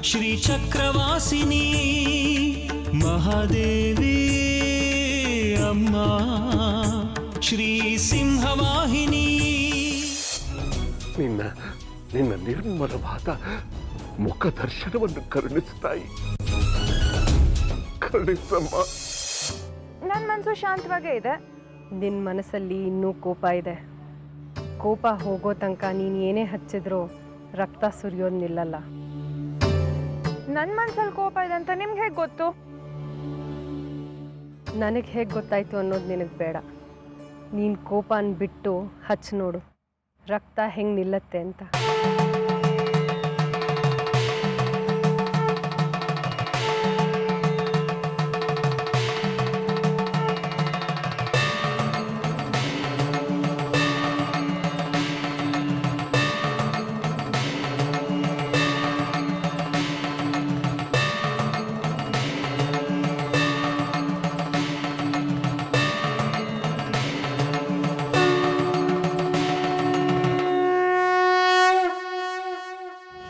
ಶ್ರೀಚಕ್ರವಾಸಿನಿ ಮಹಾದೇವಿ ಅಮ್ಮ ಶ್ರೀ ಸಿಂಹವಾಹಿನಿ. ನಿನ್ನ ನಿನ್ನ ನಿರ್ಮಲವಾದ ಮುಖ ದರ್ಶನವನ್ನು ಕರುಣಿಸ್ತಾಯಿ, ಕರುಣಿಸಮ್ಮ. ನನ್ನ ಮನಸ್ಸು ಶಾಂತವಾಗೇ ಇದೆ. ನಿನ್ನ ಮನಸ್ಸಲ್ಲಿ ಇನ್ನೂ ಕೋಪ ಇದೆ. ಕೋಪ ಹೋಗೋ ತನಕ ನೀನು ಏನೇ ಹಚ್ಚಿದ್ರೂ ರಕ್ತ ಸುರಿಯೋದು ನಿಲ್ಲಲ್ಲ. ನನ್ನ ಮನಸ್ಸಲ್ಲಿ ಕೋಪ ಇದೆ ಅಂತ ನಿಮ್ಗೆ ಹೇಗೆ ಗೊತ್ತು? ನನಗೆ ಹೇಗೆ ಗೊತ್ತಾಯ್ತು ಅನ್ನೋದು ನಿನಗೆ ಬೇಡ. ನೀನು ಕೋಪನ ಬಿಟ್ಟು ಹಚ್ಚಿ ನೋಡು, ರಕ್ತ ಹೆಂಗೆ ನಿಲ್ಲತ್ತೆ ಅಂತ.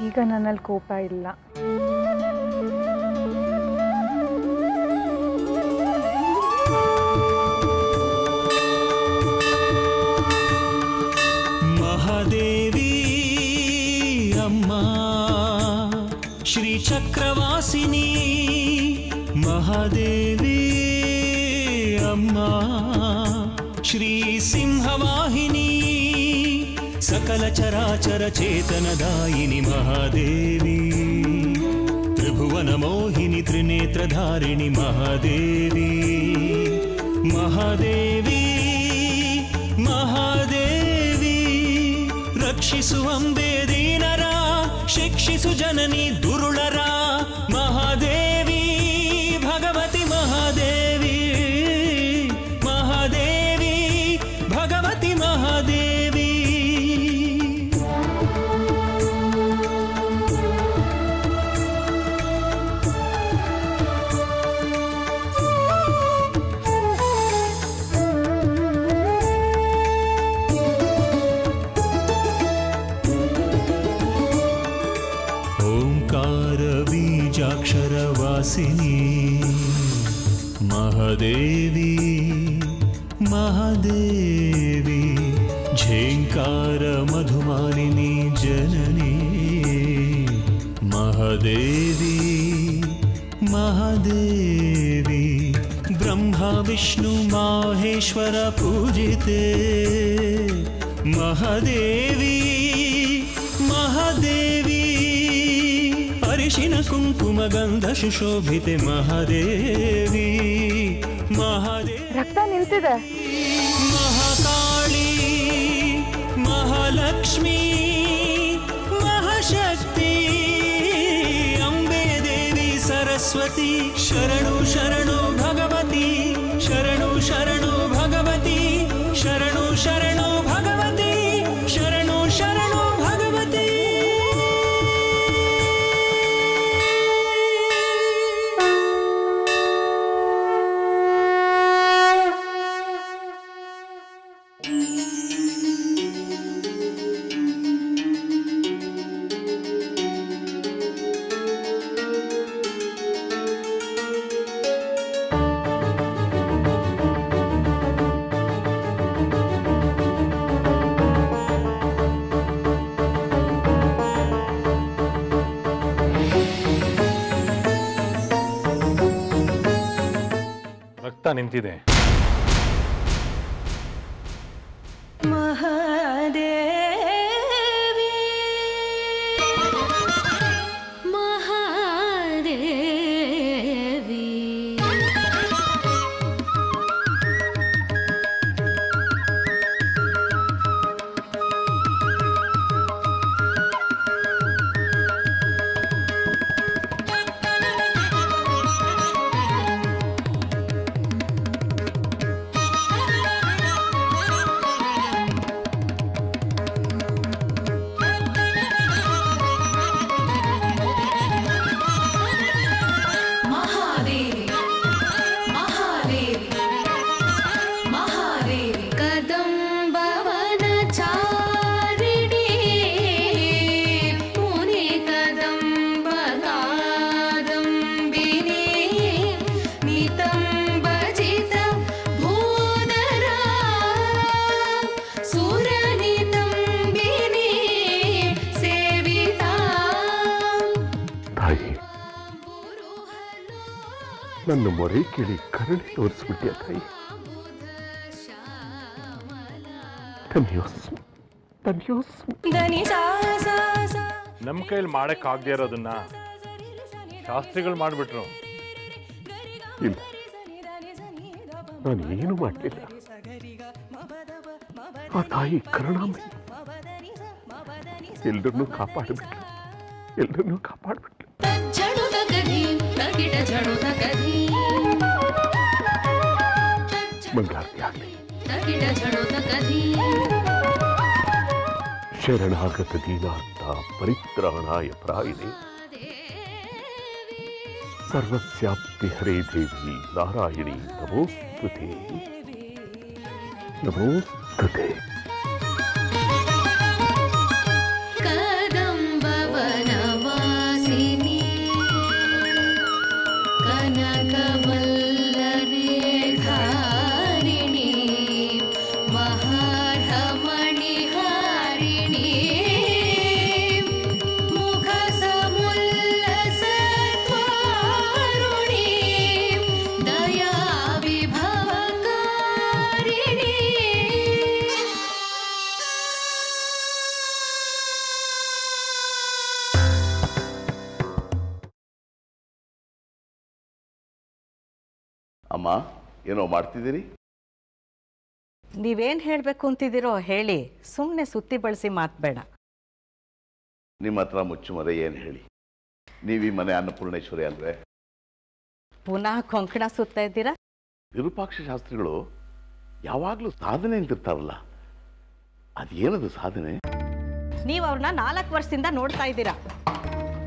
ಈಗ ನನ್ನಲ್ಲಿ ಕೋಪ ಇಲ್ಲ. ಮಹಾದೇವಿ ಅಮ್ಮ ಶ್ರೀಚಕ್ರವಾಸಿನಿ ಮಹಾದೇವಿ ಅಮ್ಮ ಶ್ರೀ ಸಿಂಹವಾಹಿನಿ ಸಕಲ ಚರಾಚರ ಚೇತನದಾಯಿನಿ ಮಹಾದೇವಿ ತ್ರಿಭುವನ ಮೋಹಿನಿ ತ್ರಿನೇತ್ರಧಾರಿಣಿ ಮಹಾದೇವಿ ಮಹಾದೇವಿ ಮಹಾದೇವಿ ರಕ್ಷಿಸು ಅಂಬೆ ದೀನರ ಶಿಕ್ಷಿಸು ಜನನಿ ದುರುಳರ ಮಹಾದೇವಿ ಭಗವತಿ ಮಹಾದೇವಿ ಮಹಾದೇವಿ ಭಗವತಿ ಮಹಾದೇವಿ. बीजाक्षरवासिनी महादेवी महादेवी झेंकार मधुमालिनी जननी महादेवी महादेवी ब्रह्मा विष्णु माहेश्वर पूजिते महादेवी महादेवी ಅರಿಶಿನ ಕುಂಕುಮ ಗಂಧ ಸುಶೋಭಿತೆ ಮಹಾದೇವಿ ಮಹಾದೇವಿ. ರಕ್ತ ನಿಂತಿದೆ. ಮಹಾಕಾಳಿ ಮಹಾಲಕ್ಷ್ಮಿ ಮಹಾಶಕ್ತಿ ಅಂಬೆ ದೇವಿ ಸರಸ್ವತಿ ಶರಣು ಶರಣು ಭಗವತಿ ಶರಣು ಶರಣು ಭಗವತಿ ಶರಣು ಶರಣು ಭಗವತಿ ಶರಣು ಶರಣು ಭಗವತಿ. ರಕ್ತ ನಿಂತಿದೆ. ಮಹಾದೇವಿ ಮಹಾದೇವಿ ತಾಯಿ, ನನ್ನ ಮೊರೆ ಕೇಳಿ ಕರುಣೆ ತೋರಿಸ್ಬಿಟ್ಯ ತಾಯಿ. ಧನ್ಯೋಸ್ಮಿ, ಧನ್ಯೋಸ್ಮಿ. ನಮ್ಮ ಕೈಲಿ ಮಾಡಕ್ಕಾಗದೇ ಇರೋದನ್ನ ಶಾಸ್ತ್ರಿಗಳು ಮಾಡಿಬಿಟ್ರು. ಇಲ್ಲ, ನಾನು ಏನು ಮಾಡಲಿಲ್ಲ. ಆ ತಾಯಿ ಕರುಣಾಮಯಿ ಎಲ್ಲರನ್ನೂ ಕಾಪಾಡಬಿಟ್ಲು, ಎಲ್ಲರನ್ನೂ ಕಾಪಾಡ್ಬಿಟ್ಲು. ಮಂಗಳಾರತಿ ಆಗಲಿ. ಶರಣಾಗತ ದೀನಾರ್ಥ ಪರಿತ್ರಾಣಾಯ ಪ್ರಾಯಿಣೆ ಸರ್ವಸ್ಯಾಪ್ತಿ ಹರೇ ದೇವಿ ನಾರಾಯಣಿ ನಮೋಸ್ತುತೆ, ನಮೋಸ್ತುತೆ. ಅಮ್ಮ, ಏನೋ ಮಾಡ್ತಿದ್ದೀರಿ? ನೀವೇನು ಹೇಳಬೇಕು ಅಂತಿದ್ದೀರೋ ಹೇಳಿ, ಸುಮ್ಮನೆ ಸುತ್ತಿ ಬಳಸಿ ಮಾತಬೇಡ. ನಿಮ್ಮ ಹತ್ರ ಮುಚ್ಚುಮರೆ ಏನು ಹೇಳಿ? ನೀವು ಈ ಮನೆ ಅನ್ನಪೂರ್ಣೇಶ್ವರಿ ಅಲ್ವೇ? ಪುನಃ ಕೊಂಕಣ ಸುತ್ತಾ ಇದ್ದೀರಾ? ವಿರೂಪಾಕ್ಷ ಶಾಸ್ತ್ರಿಗಳು ಯಾವಾಗಲೂ ಸಾಧನೆ ಅಂತಿರ್ತಾರಲ್ಲ, ಅದೇನದು ಸಾಧನೆ? ನೀವು ಅವ್ರನ್ನ 4 ವರ್ಷದಿಂದ ನೋಡ್ತಾ ಇದ್ದೀರಾ.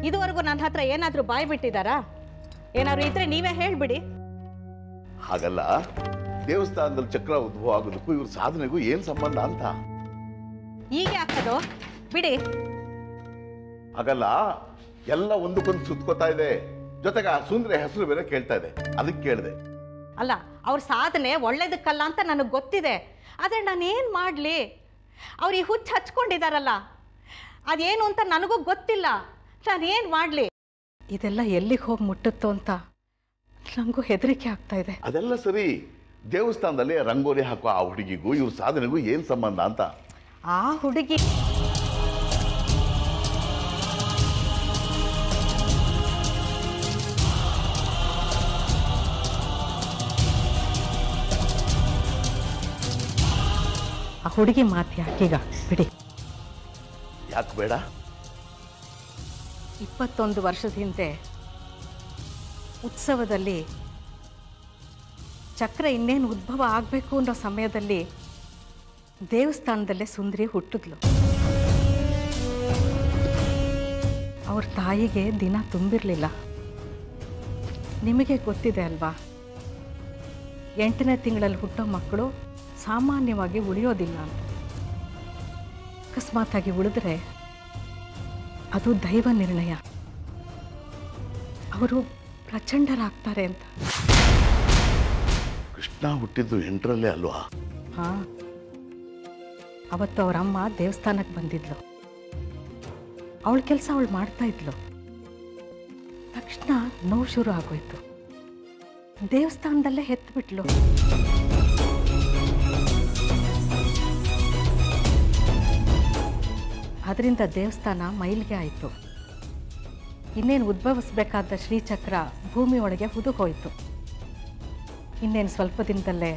ಇದುವರೆಗೂ ನನ್ನ ಹತ್ರ ಏನಾದರೂ ಬಾಯ್ ಬಿಟ್ಟಿದ್ದಾರಾ? ಏನಾದ್ರು ಇದ್ರೆ ನೀವೇ ಹೇಳ್ಬಿಡಿ. ಹಾಗಲ್ಲ, ದೇವಸ್ಥಾನದಲ್ಲಿ ಚಕ್ರ ಉದ್ಭವ ಆಗೋದಕ್ಕೂ ಇವ್ರ ಸಾಧನೆಗೂ ಏನು ಸಂಬಂಧ ಅಂತ. ಈಗ ಹಾಕೋದು ಬಿಡಿ. ಹಾಗಲ್ಲ, ಎಲ್ಲ ಒಂದಕ್ಕೊಂದು ಸುತ್ಕೋತಾ ಇದೆ. ಜೊತೆಗೆ ಆ ಸುಂದರ ಹೆಸರು ಬೇರೆ ಕೇಳ್ತಾ ಇದೆ, ಅದಕ್ಕೆ ಕೇಳಿದೆ. ಅಲ್ಲ, ಅವ್ರ ಸಾಧನೆ ಒಳ್ಳೇದಕ್ಕಲ್ಲ ಅಂತ ನನಗೆ ಗೊತ್ತಿದೆ. ಆದರೆ ನಾನೇನು ಮಾಡಲಿ? ಅವ್ರು ಈ ಹುಚ್ಚು ಹಚ್ಕೊಂಡಿದ್ದಾರಲ್ಲ, ಅದೇನು ಅಂತ ನನಗೂ ಗೊತ್ತಿಲ್ಲ. ನಾನೇನು ಮಾಡಲಿ? ಇದೆಲ್ಲ ಎಲ್ಲಿಗೆ ಹೋಗಿ ಮುಟ್ಟುತ್ತೋ ಅಂತ ನನಗೂ ಹೆದರಿಕೆ ಆಗ್ತಾ ಇದೆ. ಅದೆಲ್ಲ ಸರಿ, ದೇವಸ್ಥಾನದಲ್ಲಿ ರಂಗೋಲಿ ಹಾಕುವ ಆ ಹುಡುಗಿಗೂ ಇವ್ರ ಸಾಧನೆಗೂ ಏನು ಸಂಬಂಧ ಅಂತ. ಆ ಹುಡುಗಿ ಮಾತು ಯಾಕೀಗ ಬಿಡಿ. ಯಾಕೆ ಬೇಡ? 21 ವರ್ಷದ ಹಿಂದೆ ಉತ್ಸವದಲ್ಲಿ ಚಕ್ರ ಇನ್ನೇನು ಉದ್ಭವ ಆಗಬೇಕು ಅನ್ನೋ ಸಮಯದಲ್ಲಿ ದೇವಸ್ಥಾನದಲ್ಲೇ ಸುಂದರಿ ಹುಟ್ಟಿದ್ಲು. ಅವ್ರ ತಾಯಿಗೆ ದಿನ ತುಂಬಿರಲಿಲ್ಲ. ನಿಮಗೆ ಗೊತ್ತಿದೆ ಅಲ್ವಾ, 8ನೇ ತಿಂಗಳಲ್ಲಿ ಹುಟ್ಟೋ ಮಕ್ಕಳು ಸಾಮಾನ್ಯವಾಗಿ ಉಳಿಯೋದಿಲ್ಲ ಅಂತ. ಅಕಸ್ಮಾತಾಗಿ ಉಳಿದ್ರೆ ಅದು ದೈವ ನಿರ್ಣಯ. ಅವರು ಪ್ರಚಂಡರಾಗ್ತಾರೆ ಅಂತ. ಕೃಷ್ಣ ಹುಟ್ಟಿದ್ದು 8ರಲ್ಲೇ ಅಲ್ವಾ? ಹಾಂ, ಅವತ್ತು ಅವರಮ್ಮ ದೇವಸ್ಥಾನಕ್ಕೆ ಬಂದಿದ್ಲು. ಅವಳ ಕೆಲಸ ಅವಳು ಮಾಡ್ತಾ ಇದ್ಲು. ತಕ್ಷಣ ನೋವು ಶುರು ಆಗೋಯ್ತು. ದೇವಸ್ಥಾನದಲ್ಲೇ ಹೆತ್ತುಬಿಟ್ಲು. ಅದರಿಂದ ದೇವಸ್ಥಾನ ಮೈಲಿಗೆ ಆಯಿತು. ಇನ್ನೇನು ಉದ್ಭವಿಸಬೇಕಾದ ಶ್ರೀಚಕ್ರ ಭೂಮಿ ಒಳಗೆ ಹುದುಗೋಯ್ತು. ಇನ್ನೇನು ಸ್ವಲ್ಪ ದಿನದಲ್ಲೇ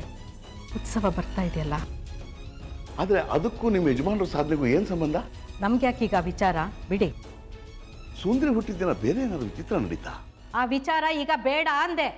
ಉತ್ಸವ ಬರ್ತಾ ಇದೆಯಲ್ಲ. ಆದರೆ ಅದಕ್ಕೂ ನಿಮ್ಮ ಯಜಮಾನರ ಸಾಧನೆಗೂ ಏನು ಸಂಬಂಧ? ನಮ್ಗೆ ಯಾಕೀಗ ವಿಚಾರ? ಬಿಡಿ. ಸುಂದರಿ ಹುಟ್ಟಿದ ದಿನ ಬೇರೆ ಏನಾದ್ರು ವಿಚಿತ್ರ ನಡೀತಾ? ಆ ವಿಚಾರ ಈಗ ಬೇಡ ಅಂದೆ.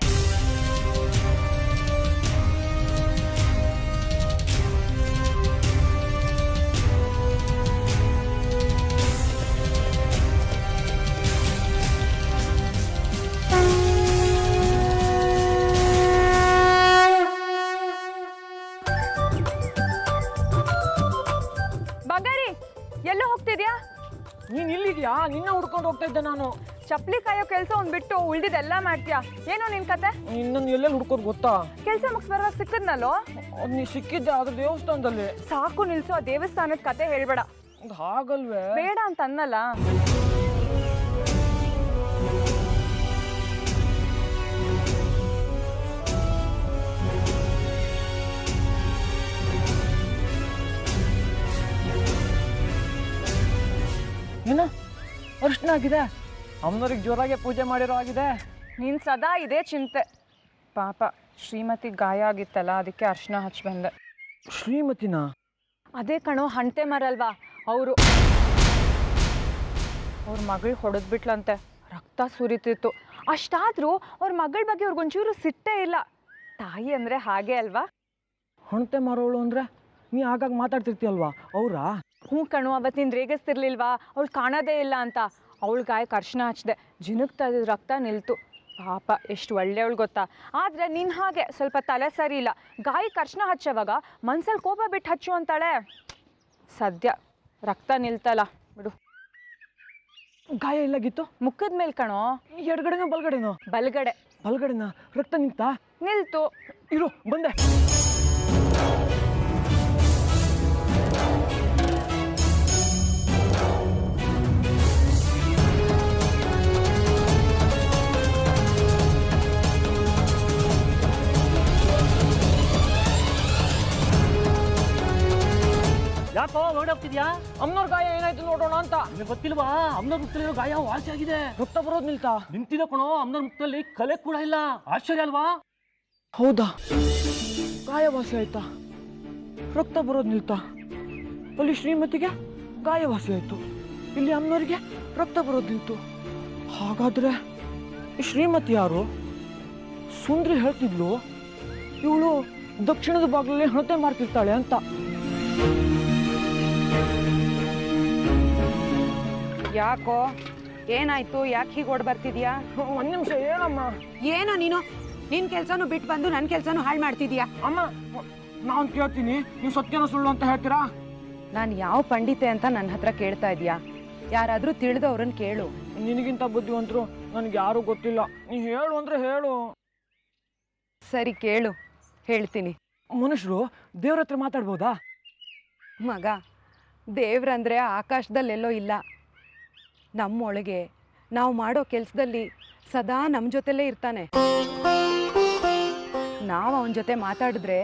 ಬಂಗಾರಿ, ಎಲ್ಲೋ ಹೋಗ್ತಿದ್ಯಾ? ನೀನ್ ಇಲ್ಲಿದ್ಯಾ? ನಿನ್ನ ಹುಡ್ಕೊಂಡು ಹೋಗ್ತಾ ಇದ್ದೆ ನಾನು. ಚಪ್ಪಲಿ ಕಾಯೋ ಕೆಲಸ ಒಂದ್ ಬಿಟ್ಟು ಉಳ್ದಿದ್ದೆಲ್ಲ ಮಾಡ್ತೀಯಾ? ಏನೋ ನಿನ್ ಕತೆ? ನಿನ್ನನ್ನು ಎಲ್ಲೆಲ್ಲಿ ಹುಡ್ಕೋದು ಗೊತ್ತಾ? ಕೆಲಸ ಮುಗಿಸ್ ಬರುವಾಗ ಸಿಕ್ಕದ್ನಲ್ಲೋ. ನೀ ಸಿಕ್ಕಿದ್ದೆ ಅದ್ರ ದೇವಸ್ಥಾನದಲ್ಲಿ. ಸಾಕು ನಿಲ್ಸು, ಆ ದೇವಸ್ಥಾನದ ಕತೆ ಹೇಳ್ಬೇಡ. ಹಾಗಲ್ವೇ? ಬೇಡ ಅಂತ ಅನ್ನಲ್ಲ. ಅರ್ಶನ ಆಗಿದೆ. ಅಮ್ಮನವ್ರಿಗೆ ಜೋರಾಗೆ ಪೂಜೆ ಮಾಡಿರೋ ಆಗಿದೆ. ನೀನು ಸದಾ ಇದೇ ಚಿಂತೆ. ಪಾಪ ಶ್ರೀಮತಿ ಗಾಯ ಆಗಿತ್ತಲ್ಲ, ಅದಕ್ಕೆ ಅರ್ಶನ ಹಚ್ಚಿ ಬಂದೆ. ಶ್ರೀಮತಿನ? ಅದೇ ಕಣೋ, ಹಂಟೆ ಮರಲ್ವಾ ಅವರು. ಅವ್ರ ಮಗಳು ಹೊಡೆದ್ಬಿಟ್ಲಂತೆ, ರಕ್ತ ಸುರಿತಿತ್ತು. ಅಷ್ಟಾದರೂ ಅವ್ರ ಮಗಳ ಬಗ್ಗೆ ಅವ್ರಿಗೊಂಚೂರು ಸಿಟ್ಟೇ ಇಲ್ಲ. ತಾಯಿ ಅಂದರೆ ಹಾಗೆ ಅಲ್ವಾ? ಹಣತೆ ಮಾರೋಳು ಅಂದರೆ ನೀ ಆಗಾಗ ಮಾತಾಡ್ತಿರ್ತೀಯಲ್ವಾ, ಅವರಾ? ಹ್ಞೂ ಕಣೋ, ಅವತ್ತಿನ ರೇಗಿಸ್ತಿರ್ಲಿಲ್ವಾ ಅವಳು ಕಾಣೋದೇ ಇಲ್ಲ ಅಂತ. ಅವಳ ಗಾಯಕ್ಕೆ ಅರ್ಶನ ಹಚ್ಚಿದೆ, ಜಿನಗ್ತಾ ಇದ್ದ ರಕ್ತ ನಿಲ್ತು. ಪಾಪ ಎಷ್ಟು ಒಳ್ಳೆಯವಳು ಗೊತ್ತಾ. ಆದರೆ ನಿನ್ನ ಹಾಗೆ ಸ್ವಲ್ಪ ತಲೆ ಸರಿ ಇಲ್ಲ. ಗಾಯಕ್ಕೆ ಅರ್ಶನ ಹಚ್ಚೋವಾಗ ಮನ್ಸಲ್ಲಿ ಕೋಪ ಬಿಟ್ಟು ಹಚ್ಚು ಅಂತಾಳೆ. ಸದ್ಯ ರಕ್ತ ನಿಲ್ತಲ್ಲ ಬಿಡು. ಗಾಯ ಎಲ್ಲಾಗಿತ್ತು? ಮುಖದ ಮೇಲೆ ಕಣೋ. ಎಡಗಡೆನೋ ಬಲಗಡೆನೋ? ಬಲಗಡೆ. ಬಲಗಡೆನ? ರಕ್ತ ನಿಂತಾ? ನಿಲ್ತು. ಇರು ಬಂದೆ. ಯಾಕೋ ನೋಡೋಗ್ತಿದ್ಯಾ? ಅಮ್ಮನವ್ರ ಗಾಯ ಏನಾಯ್ತು ನೋಡೋಣ ಅಂತ. ನಿಮಗೆ ಗೊತ್ತಿಲ್ವಾ? ಅಮ್ಮನವ್ರ ಮುಖದಲ್ಲಿರೋ ಗಾಯ ವಾಸಿ ಆಗಿದೆ. ರಕ್ತ ಬರೋದು ನಿಲ್ತಾ? ನಿಂತಿದೆ ಕಣೋ. ಅಮ್ಮನವ್ರ ಮುಖದಲ್ಲಿ ಕಲೆ ಕೂಡ ಇಲ್ಲ. ಆಶ್ಚರ್ಯ ಅಲ್ವಾ? ಹೌದಾ? ಗಾಯ ವಾಸಿ ಆಯ್ತಾ? ರಕ್ತ ಬರೋದು ನಿಲ್ತಾ? ಅಲ್ಲಿ ಶ್ರೀಮತಿಗೆ ಗಾಯ ವಾಸಿ ಆಯ್ತು, ಇಲ್ಲಿ ಅಮ್ಮನವ್ರಿಗೆ ರಕ್ತ ಬರೋದು ನಿಲ್ತು. ಹಾಗಾದ್ರೆ ಈ ಶ್ರೀಮತಿ ಯಾರು? ಸುಂದ್ರಿ ಹೇಳ್ತಿದ್ಲು ಇವಳು ದಕ್ಷಿಣದ ಬಾಗಿಲಲ್ಲಿ ಹಣತೆ ಮಾರ್ತಿರ್ತಾಳೆ ಅಂತ. ಯಾಕೋ ಏನಾಯ್ತು? ಯಾಕೆ ಹೀಗೆ ಓಡ್ ಬರ್ತಿದ್ಯಾ? ಒಂದ್ ನಿಮಿಷ. ಏನಮ್ಮ? ಏನೋ ನೀನು ನಿನ್ ಕೆಲ್ಸನೂ ಬಿಟ್ಟು ಬಂದು ನನ್ನ ಕೆಲ್ಸನೂ ಹಾಳು ಮಾಡ್ತಿದ್ಯಾ? ಅಮ್ಮ ನಾನು ಕೇಳ್ತೀನಿ, ನೀವು ಸತ್ಯನ ಸುಳ್ಳು ಅಂತ ಹೇಳ್ತೀರಾ? ನಾನು ಯಾವ ಪಂಡಿತೆ ಅಂತ ನನ್ನ ಹತ್ರ ಕೇಳ್ತಾ ಇದೀಯಾ? ಯಾರಾದ್ರೂ ತಿಳಿದವ್ರನ್ನ ಕೇಳು. ನಿನಗಿಂತ ಬುದ್ಧಿವಂತರು ನನಗೆ ಯಾರು ಗೊತ್ತಿಲ್ಲ. ನೀ ಹೇಳು ಅಂದ್ರೆ ಹೇಳು. ಸರಿ ಕೇಳು, ಹೇಳ್ತೀನಿ. ಮನುಷ್ಯರು ದೇವ್ರ ಹತ್ರ ಮಾತಾಡ್ಬೋದಾ? ಮಗ, ದೇವ್ರಂದ್ರೆ ಆಕಾಶದಲ್ಲೆಲ್ಲೋ ಇಲ್ಲ. ನಮ್ಮೊಳಗೆ ನಾವು ಮಾಡೋ ಕೆಲಸದಲ್ಲಿ ಸದಾ ನಮ್ಮ ಜೊತೆಲೇ ಇರ್ತಾನೆ. ನಾವು ಅವನ ಜೊತೆ ಮಾತಾಡಿದ್ರೆ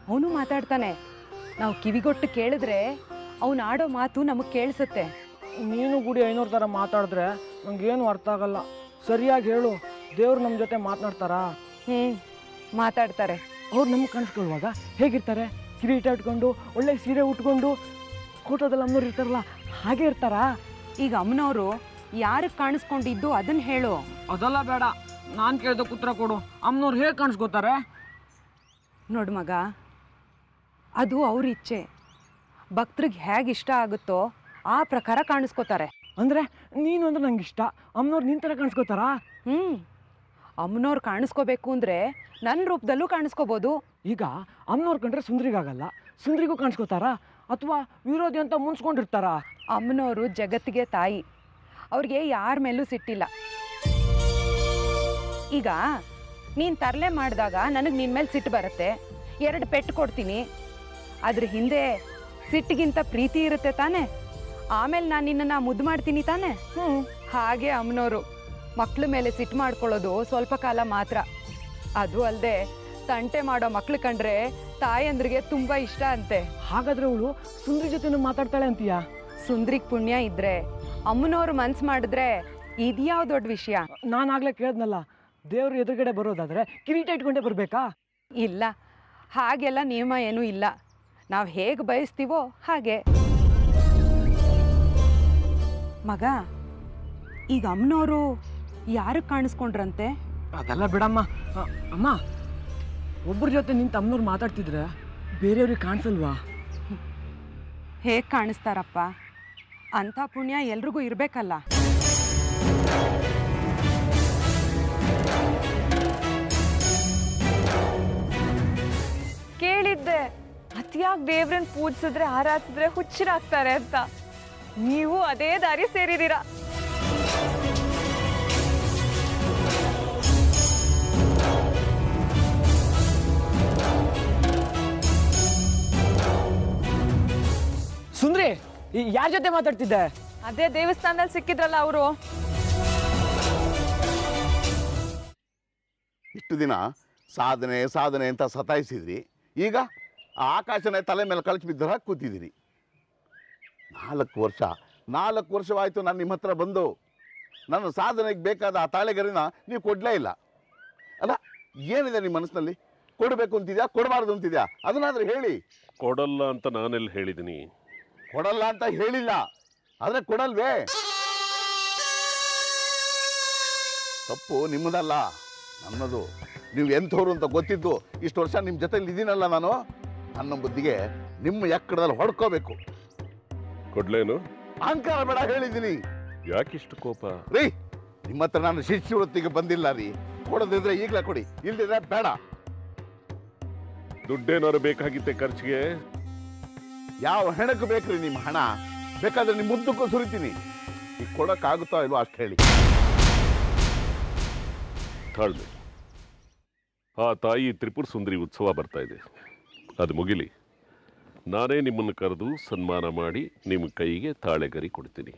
ಅವನು ಮಾತಾಡ್ತಾನೆ. ನಾವು ಕಿವಿಗೊಟ್ಟು ಕೇಳಿದ್ರೆ ಅವನು ಆಡೋ ಮಾತು ನಮಗೆ ಕೇಳಿಸುತ್ತೆ. ನೀನು ಗುಡಿ 500 ಥರ ಮಾತಾಡಿದ್ರೆ ನಂಗೇನು ಅರ್ಥ ಆಗಲ್ಲ. ಸರಿಯಾಗಿ ಹೇಳು, ದೇವ್ರು ನಮ್ಮ ಜೊತೆ ಮಾತನಾಡ್ತಾರಾ? ಮಾತಾಡ್ತಾರೆ. ಅವ್ರು ನಮ್ಗೆ ಕಾಣಿಸ್ಕೊಳ್ಳುವಾಗ ಹೇಗಿರ್ತಾರೆ? ಕಿರೀಟ ಇಟ್ಕೊಂಡು, ಒಳ್ಳೆ ಸೀರೆ ಉಟ್ಕೊಂಡು, ಫೋಟೋದಲ್ಲಿ ಅಮ್ಮನವ್ರು ಇರ್ತಾರಲ್ಲ ಹಾಗೆ ಇರ್ತಾರಾ? ಈಗ ಅಮ್ಮನವರು ಯಾರಿಗೆ ಕಾಣಿಸ್ಕೊಂಡಿದ್ದು ಅದನ್ನ ಹೇಳು. ಅದೆಲ್ಲ ಬೇಡ, ನಾನು ಕೇಳ್ದಕ್ಕೆ ಉತ್ತರ ಕೊಡು. ಅಮ್ಮನವ್ರು ಹೇಗೆ ಕಾಣಿಸ್ಕೋತಾರೆ? ನೋಡು ಮಗ, ಅದು ಅವ್ರ ಇಚ್ಛೆ. ಭಕ್ತರಿಗೆ ಹೇಗೆ ಇಷ್ಟ ಆಗುತ್ತೋ ಆ ಪ್ರಕಾರ ಕಾಣಿಸ್ಕೋತಾರೆ. ಅಂದರೆ ನೀನು ಅಂದ್ರೆ ನಂಗೆ ಇಷ್ಟ, ಅಮ್ಮನವ್ರು ನಿನ್ನ ಥರ ಕಾಣಿಸ್ಕೋತಾರಾ? ಅಮ್ಮನವ್ರು ಕಾಣಿಸ್ಕೋಬೇಕು ಅಂದರೆ ನನ್ನ ರೂಪದಲ್ಲೂ ಕಾಣಿಸ್ಕೋಬೋದು. ಈಗ ಅಮ್ಮನವ್ರು ಕಂಡ್ರೆ ಸುಂದ್ರಿಗಾಗಲ್ಲ, ಸುಂದ್ರಿಗೂ ಕಾಣಿಸ್ಕೋತಾರಾ? ಅಥವಾ ವಿರೋಧಿ ಅಂತ ಮುನ್ಸ್ಕೊಂಡಿರ್ತಾರಾ? ಅಮ್ಮನವರು ಜಗತ್ತಿಗೆ ತಾಯಿ, ಅವ್ರಿಗೆ ಯಾರ ಮೇಲೂ ಸಿಟ್ಟಿಲ್ಲ. ಈಗ ನೀನು ತರಲೆ ಮಾಡಿದಾಗ ನನಗೆ ನಿನ್ನ ಮೇಲೆ ಸಿಟ್ಟು ಬರುತ್ತೆ, 2 ಪೆಟ್ಟು ಕೊಡ್ತೀನಿ. ಅದ್ರ ಹಿಂದೆ ಸಿಟ್ಟಿಗಿಂತ ಪ್ರೀತಿ ಇರುತ್ತೆ ತಾನೆ. ಆಮೇಲೆ ನಾನು ನಿನ್ನನ್ನು ಮುದ್ದು ಮಾಡ್ತೀನಿ ತಾನೆ. ಹಾಗೆ ಅಮ್ಮನವರು ಮಕ್ಳ ಮೇಲೆ ಸಿಟ್ಟು ಮಾಡ್ಕೊಳ್ಳೋದು ಸ್ವಲ್ಪ ಕಾಲ ಮಾತ್ರ. ಅದು ಅಲ್ಲದೆ ತಂಟೆ ಮಾಡೋ ಮಕ್ಳು ಕಂಡ್ರೆ ತಾಯಂದ್ರಿಗೆ ತುಂಬ ಇಷ್ಟ ಅಂತೆ. ಹಾಗಾದ್ರೆ ಅವಳು ಸುಂದ್ರಿ ಜೊತೆ ಮಾತಾಡ್ತಾಳೆ ಅಂತೀಯಾ? ಸುಂದ್ರಿಗೆ ಪುಣ್ಯ ಇದ್ರೆ, ಅಮ್ಮನವ್ರು ಮನ್ಸು ಮಾಡಿದ್ರೆ ಇದ್ಯಾವ ದೊಡ್ಡ ವಿಷಯ. ನಾನಾಗಲೇ ಕೇಳಿದ್ನಲ್ಲ, ದೇವ್ರ ಎದುರುಗಡೆ ಬರೋದಾದ್ರೆ ಕಿರೀಟ ಇಟ್ಕೊಂಡೇ ಬರಬೇಕಾ? ಇಲ್ಲ, ಹಾಗೆಲ್ಲ ನಿಯಮ ಏನೂ ಇಲ್ಲ. ನಾವು ಹೇಗೆ ಬಯಸ್ತೀವೋ ಹಾಗೆ. ಮಗ, ಈಗ ಅಮ್ಮನವರು ಯಾರಿಗೆ ಕಾಣಿಸ್ಕೊಂಡ್ರಂತೆ? ಅದೆಲ್ಲ ಬಿಡಮ್ಮ. ಅಮ್ಮ, ಒಬ್ಬರ ಜೊತೆ ನಿಂತು ಅಮ್ಮನವ್ರು ಮಾತಾಡ್ತಿದ್ರೆ ಬೇರೆಯವ್ರಿಗೆ ಕಾಣಿಸಲ್ವಾ? ಹೇಗೆ ಕಾಣಿಸ್ತಾರಪ್ಪ? ಅಂಥ ಪುಣ್ಯ ಎಲ್ರಿಗೂ ಇರಬೇಕಲ್ಲ. ಕೇಳಿದ್ದೆ ಅತಿಯಾಗಿ ದೇವ್ರನ್ನ ಪೂಜಿಸಿದ್ರೆ ಆರಾಧಿಸಿದ್ರೆ ಹುಚ್ಚರಾಗ್ತಾರೆ ಅಂತ. ನೀವು ಅದೇ ದಾರಿ ಸೇರಿದ್ದೀರಾ. ಸುಂದ್ರಿ, ಯಾರ ಜೊತೆ ಮಾತಾಡ್ತಿದ್ದೆ? ಅದೇ ದೇವಸ್ಥಾನದಲ್ಲಿ ಸಿಕ್ಕಿದ್ರಲ್ಲ ಅವರು. ಇಷ್ಟು ದಿನ ಸಾಧನೆ ಸಾಧನೆ ಅಂತ ಸತಾಯಿಸಿದ್ರಿ, ಈಗ ಆಕಾಶನೇ ತಲೆ ಮೇಲೆ ಕಳಚಿ ಬಿದ್ದರೆ ಕೂತಿದ್ದೀರಿ. 4 ವರ್ಷವಾಯಿತು ನಾನು ನಿಮ್ಮ ಹತ್ರ ಬಂದು. ನನ್ನ ಸಾಧನೆಗೆ ಬೇಕಾದ ಆ ತಾಳೆಗರಿನ ನೀವು ಕೊಡಲೇ ಇಲ್ಲ. ಅಲ್ಲ, ಏನಿದೆ ನಿಮ್ಮ ಮನಸ್ಸಿನಲ್ಲಿ? ಕೊಡಬೇಕು ಅಂತಿದ್ಯಾ, ಕೊಡಬಾರ್ದು ಅಂತಿದ್ಯಾ? ಅದನ್ನಾದ್ರೂ ಹೇಳಿ. ಕೊಡಲ್ಲ ಅಂತ ನಾನೆಲ್ಲಿ ಹೇಳಿದ್ದೀನಿ? ಕೊಡಲ್ಲ ಅಂತ ಹೇಳಿಲ್ಲ, ಆದರೆ ಕೊಡಲ್ವೇ? ತಪ್ಪು ನಿಮ್ಮದಲ್ಲ, ನನ್ನದು. ನೀವು ಎಂಥವ್ರು ಅಂತ ಗೊತ್ತಿದ್ದು ಇಷ್ಟು ವರ್ಷ ನಿಮ್ಮ ಜೊತೆಲಿ ಇದ್ದೀನಲ್ಲ ನಾನು. ನನ್ನ ಬುದ್ಧಿಗೆ ನಿಮ್ಮ ಎಕ್ಕಡದಲ್ಲಿ ಹೊಡ್ಕೋಬೇಕು. ಕೊಡ್ಲೇನು? ಅಹಂಕಾರ ಬೇಡ ಹೇಳಿದ್ದೀನಿ. ಯಾಕಿಷ್ಟು ಕೋಪ? ರೀ, ನಿಮ್ಮ ಹತ್ರ ನಾನು ಶಿಷ್ಯವೃತ್ತಿಗೆ ಬಂದಿಲ್ಲ ರೀ. ಕೊಡೋದಿದ್ರೆ ಈಗಲೇ ಕೊಡಿ, ಇಲ್ದಿದ್ರೆ ಬೇಡ. ದುಡ್ಡೇನಾದ್ರು ಬೇಕಾಗಿತ್ತೆ ಖರ್ಚಿಗೆ? ಯಾವ ಹೆಣಕ್ಕೆ ಬೇಕ್ರಿ ನಿಮ್ಮ ಹಣ? ಬೇಕಾದ್ರೆ ನಿಮ್ಮ ಮುದ್ದಕ್ಕೂ ಸುರಿತೀನಿ. ಈಗ ಕೊಡೋಕ್ಕಾಗುತ್ತೋ ಇಲ್ವೋ ಅಷ್ಟು ಹೇಳಿ. ತಾಳ್ಮೆ. ಆ ತಾಯಿ ತ್ರಿಪುರ ಸುಂದರಿ ಉತ್ಸವ ಬರ್ತಾ ಇದೆ, ಅದು ಮುಗಿಲಿ. ನಾನೇ ನಿಮ್ಮನ್ನು ಕರೆದು ಸನ್ಮಾನ ಮಾಡಿ ನಿಮ್ಮ ಕೈಗೆ ತಾಳೆಗರಿ ಕೊಡ್ತೀನಿ.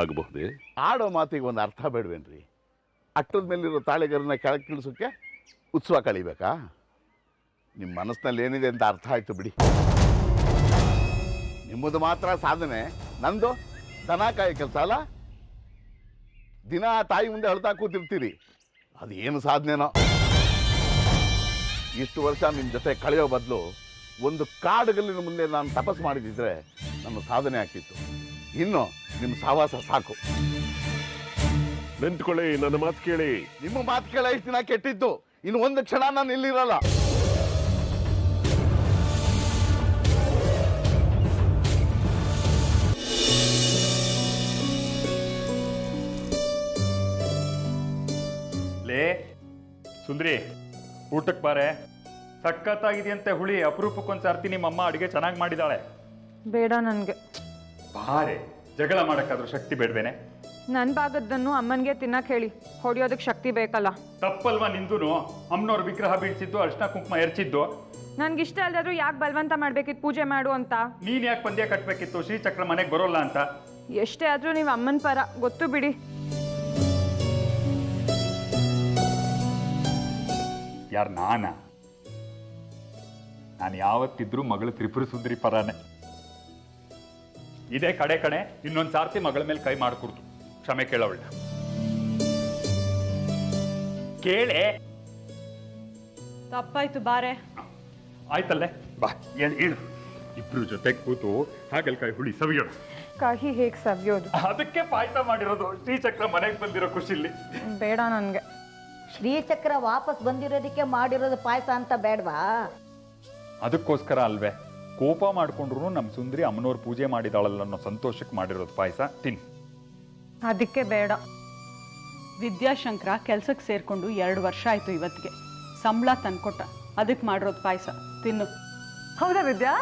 ಆಗಬಹುದೇ? ಆಡೋ ಮಾತಿಗೆ ಒಂದು ಅರ್ಥ ಬೇಡವೇನ್ರಿ? ಅಟ್ಟದ ಮೇಲಿರೋ ತಾಳೆಗರನ್ನ ಕೆಳಗೆ ಇಳಿಸೋಕ್ಕೆ ಉತ್ಸವ ಕಳಿಬೇಕಾ? ನಿಮ್ಮ ಮನಸ್ಸಿನಲ್ಲಿ ಏನಿದೆ ಅಂತ ಅರ್ಥ ಆಯ್ತು ಬಿಡಿ. ನಿಮ್ಮದು ಮಾತ್ರ ಸಾಧನೆ, ನಂದು ದನ ಕಾಯಿ ಕೆಲಸ ಅಲ್ಲ. ದಿನ ತಾಯಿ ಮುಂದೆ ಅಳ್ತಾ ಕೂತಿರ್ತೀರಿ, ಅದು ಏನು ಸಾಧನೆನೋ. ಇಷ್ಟು ವರ್ಷ ನಿಮ್ಮ ಜೊತೆ ಕಳೆಯೋ ಬದಲು ಒಂದು ಕಾಡುಗಲ್ಲಿನ ಮುಂದೆ ನಾನು ತಪಸ್ಸು ಮಾಡಿದಿದ್ರೆ ನನ್ನ ಸಾಧನೆ ಆಗ್ತಿತ್ತು. ಇನ್ನು ನಿಮ್ಮ ಸಹವಾಸ ಸಾಕು. ನಿಂತ್ಕೊಳ್ಳಿ, ನನ್ನ ಮಾತು ಕೇಳಿ. ನಿಮ್ಮ ಮಾತು ಕೇಳ ಇಷ್ಟು ದಿನ ಕೆಟ್ಟಿದ್ದು, ಇನ್ನು ಒಂದು ಕ್ಷಣ ನಾನು ಇಲ್ಲಿರಲ್ಲ. ಲೇ ಸುಂದ್ರಿ, ಊಟಕ್ಕೆ ಬಾರೆ. ಸಖತ್ತಾಗಿದೆಯಂತೆ ಹುಳಿ. ಅಪರೂಪಕ್ಕೊಂದು ಸರ್ತಿ ನಿಮ್ಮಮ್ಮ ಅಡುಗೆ ಚೆನ್ನಾಗಿ ಮಾಡಿದಾಳೆ. ಬೇಡ ನನಗೆ. ಬಾರೆ, ಜಗಳ ಮಾಡೋಕ್ಕಾದ್ರೂ ಶಕ್ತಿ ಬೇಡವೇನೆ? ನನ್ನ ಭಾಗದ್ದನ್ನು ಅಮ್ಮನಿಗೆ ತಿನ್ನಕ್ಕೆ ಹೇಳಿ. ಹೊಡಿಯೋದಕ್ಕೆ ಶಕ್ತಿ ಬೇಕಲ್ಲ. ತಪ್ಪಲ್ವಾ ನಿಂದು? ಅಮ್ಮನವ್ರ ವಿಗ್ರಹ ಬೀಳ್ಸಿದ್ದು, ಅರ್ಶಿನ ಕುಂಕುಮ ಎರಚಿದ್ದು. ನನ್ಗಿಷ್ಟ ಅಲ್ದಾದ್ರೂ ಯಾಕೆ ಬಲವಂತ ಮಾಡ್ಬೇಕಿತ್ತು ಪೂಜೆ ಮಾಡು ಅಂತ? ನೀನ್ ಯಾಕೆ ಪಂದ್ಯ ಕಟ್ಟಬೇಕಿತ್ತು ಶ್ರೀಚಕ್ರ ಮನೆಗೆ ಬರೋಲ್ಲ ಅಂತ? ಎಷ್ಟೇ ಆದ್ರೂ ನೀವು ಅಮ್ಮನ ಪರ, ಗೊತ್ತು ಬಿಡಿ. ಯಾರು ನಾನು ಯಾವತ್ತಿದ್ರೂ ಮಗಳು ತ್ರಿಪುರ ಸುಂದರಿ ಪರಾನೆ. ಇದೇ ಕಡೆ ಇನ್ನೊಂದು ಸಾರ್ತಿ ಮಗಳ ಮೇಲೆ ಕೈ ಮಾಡಿಕೊಡ್ತು. ಕ್ಷಮೆ ಕೇಳವಳ ಕೇಳೆ. ತಪ್ಪಾಯ್ತು, ಬಾರೆ. ಆಯ್ತಲ್ಲೇ, ಬಾ ಹೇಳು. ಇಬ್ರು ಜೊತೆ ಕೂತು ಹಾಗಲ್ಕಾಯಿ ಹುಳಿ ಸವಿಯೋಣ. ಕಹಿ ಹೇಗೆ ಸವಿಯೋದು? ಅದಕ್ಕೆ ಪಾಯಸ ಮಾಡಿರೋದು. ಶ್ರೀಚಕ್ರ ಮನೆಗೆ ಬಂದಿರೋ ಖುಷಿಲಿ. ಬೇಡ ನನಗೆ. ಶ್ರೀಚಕ್ರ ವಾಪಸ್ ಬಂದಿರೋದಕ್ಕೆ ಮಾಡಿರೋದು ಪಾಯಸ ಅಂತ ಬೇಡವಾ? ಅದಕ್ಕೋಸ್ಕರ ಅಲ್ವೇ ಕೋಪ ಮಾಡ್ಕೊಂಡ್ರು ನಮ್ಮ ಸುಂದರಿ ಅಮ್ಮನವ್ರ ಪೂಜೆ ಮಾಡಿದಾಳಲ್ಲ ಅನ್ನೋ ಸಂತೋಷಕ್ಕೆ ಮಾಡಿರೋದು ಪಾಯಸ. ತಿನ್. ಅದಕ್ಕೆ ಬೇಡ. ವಿದ್ಯಾಶಂಕರ ಕೆಲ್ಸಕ್ಕೆ ಸೇರ್ಕೊಂಡು 2 ವರ್ಷ ಆಯ್ತು. ಇವತ್ತಿಗೆ ಸಂಬಳ ತಂದ್ಕೊಟ್ಟ, ಅದಕ್ಕೆ ಮಾಡಿರೋದು ಪಾಯಸ. ತಿನ್ನು. ಹೌದಾ ವಿದ್ಯಾ?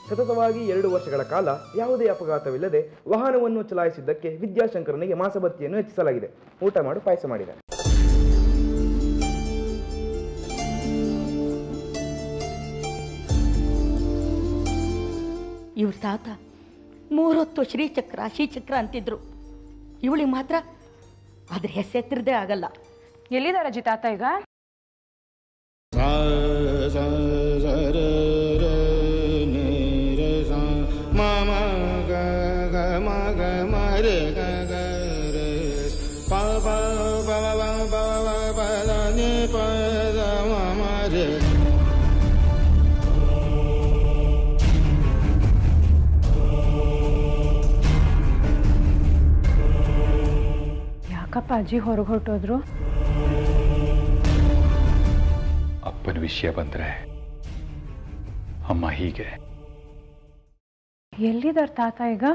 ಸತತವಾಗಿ 2 ವರ್ಷಗಳ ಕಾಲ ಯಾವುದೇ ಅಪಘಾತವಿಲ್ಲದೆ ವಾಹನವನ್ನು ಚಲಾಯಿಸಿದ್ದಕ್ಕೆ ವಿದ್ಯಾಶಂಕರನಿಗೆ ಮಾಸಭತ್ಯೆಯನ್ನು ಹೆಚ್ಚಿಸಲಾಗಿದೆ. ಊಟ ಮಾಡು, ಪಾಯಸ ಮಾಡಿದೆ. ಇವ್ರ ತಾತ 3 ಹೊತ್ತು ಶ್ರೀಚಕ್ರ ಅಂತಿದ್ರು. ಇವಳಿಗೆ ಮಾತ್ರ ಅದ್ರ ಹೆಸೆತ್ತಿರದೇ ಆಗಲ್ಲ. ಎಲ್ಲಿದ್ದಾರೆ ಅಜ್ಜಿ ತಾತ ಈಗ? ಯಾಕಪ್ಪ ಅಜ್ಜಿ ಹೊರಗೆ ಹೊರಟೋದ್ರು? ಅಪ್ಪನ ವಿಷಯ ಬಂದ್ರೆ ಅಮ್ಮ ಹೀಗೆ. ಎಲ್ಲಿದ್ದಾರೆ ತಾತ ಈಗ?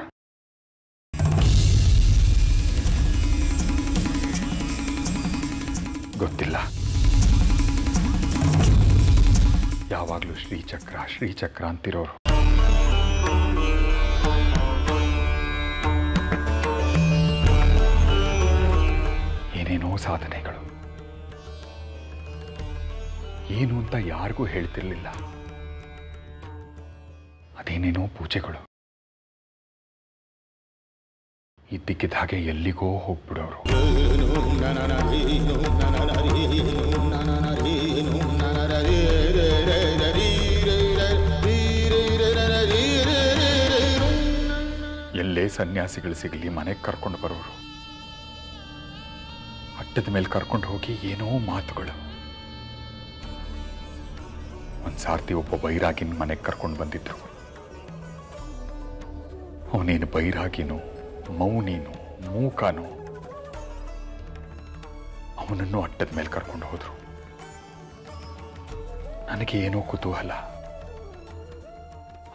ಗೊತ್ತಿಲ್ಲ. ಯಾವಾಗಲೂ ಶ್ರೀಚಕ್ರ ಅಂತಿರೋರು. ಏನೇನೋ ಸಾಧನೆಗಳು, ಏನು ಅಂತ ಯಾರಿಗೂ ಹೇಳ್ತಿರ್ಲಿಲ್ಲ. ಅದೇನೇನೋ ಪೂಜೆಗಳು, ಇದ್ದಕ್ಕಿದ್ದ ಹಾಗೆ ಎಲ್ಲಿಗೋ ಹೋಗ್ಬಿಡೋರು. ಎಲ್ಲೇ ಸನ್ಯಾಸಿಗಳು ಸಿಗಲಿ ಮನೆಗೆ ಕರ್ಕೊಂಡು ಬರೋರು. ಅಟ್ಟದ ಮೇಲೆ ಕರ್ಕೊಂಡು ಹೋಗಿ ಏನೋ ಮಾತುಗಳು. ಒಂದು ಸಾರ್ತಿ ಒಬ್ಬ ಬೈರಾಗಿನ ಮನೆಗೆ ಕರ್ಕೊಂಡು ಬಂದಿದ್ರು. ಅವನೇನು ಬೈರಾಗಿನೋ ಮೌನಿನೋ ಮೂಕನೋ ಅವನನ್ನು ಅಟ್ಟದ ಮೇಲೆ ಕರ್ಕೊಂಡು ಹೋದ್ರು. ನನಗೆ ಏನೋ ಕುತೂಹಲ,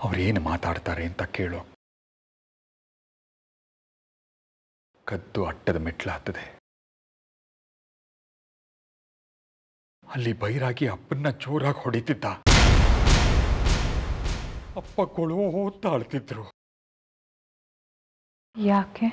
ಅವ್ರೇನು ಮಾತಾಡ್ತಾರೆ ಅಂತ ಕೇಳೋ. ಕದ್ದು ಅಟ್ಟದ ಮೆಟ್ಲ ಹತ್ತದೆ. ಅಲ್ಲಿ ಬೈರಾಗಿ ಅಪ್ಪನ್ನ ಜೋರಾಗಿ ಹೊಡಿತಿದ್ದ. ಅಪ್ಪ ಕೊಳೋ ತಾಳ್ತಿದ್ರು. ಯಾಕೆ